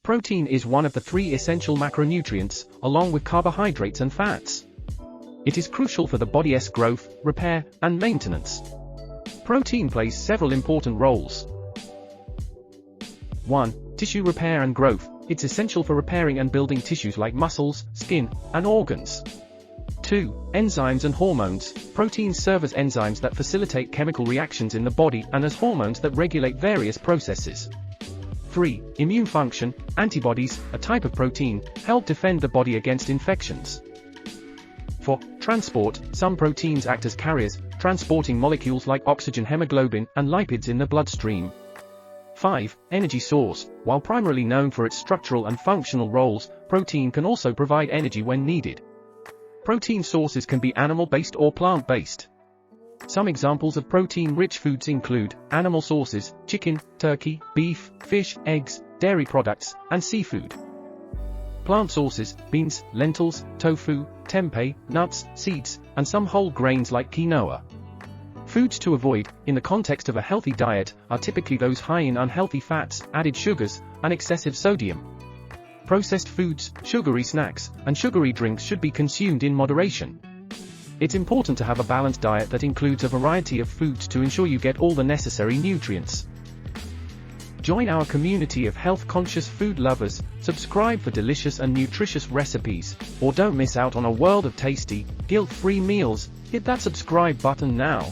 Protein is one of the 3 essential macronutrients, along with carbohydrates and fats. It is crucial for the body's growth, repair, and maintenance. Protein plays several important roles. 1. Tissue repair and growth. It's essential for repairing and building tissues like muscles, skin, and organs. 2. Enzymes and hormones. Proteins serve as enzymes that facilitate chemical reactions in the body and as hormones that regulate various processes. 3. Immune function. Antibodies, a type of protein, help defend the body against infections. 4. Transport. Some proteins act as carriers, transporting molecules like oxygen, hemoglobin, and lipids in the bloodstream. 5. Energy source. While primarily known for its structural and functional roles, protein can also provide energy when needed. Protein sources can be animal-based or plant-based. Some examples of protein-rich foods include animal sources, chicken, turkey, beef, fish, eggs, dairy products, and seafood. Plant sources, beans, lentils, tofu, tempeh, nuts, seeds, and some whole grains like quinoa. Foods to avoid, in the context of a healthy diet, are typically those high in unhealthy fats, added sugars, and excessive sodium. Processed foods, sugary snacks, and sugary drinks should be consumed in moderation. It's important to have a balanced diet that includes a variety of foods to ensure you get all the necessary nutrients. Join our community of health-conscious food lovers, subscribe for delicious and nutritious recipes, or don't miss out on a world of tasty, guilt-free meals. Hit that subscribe button now.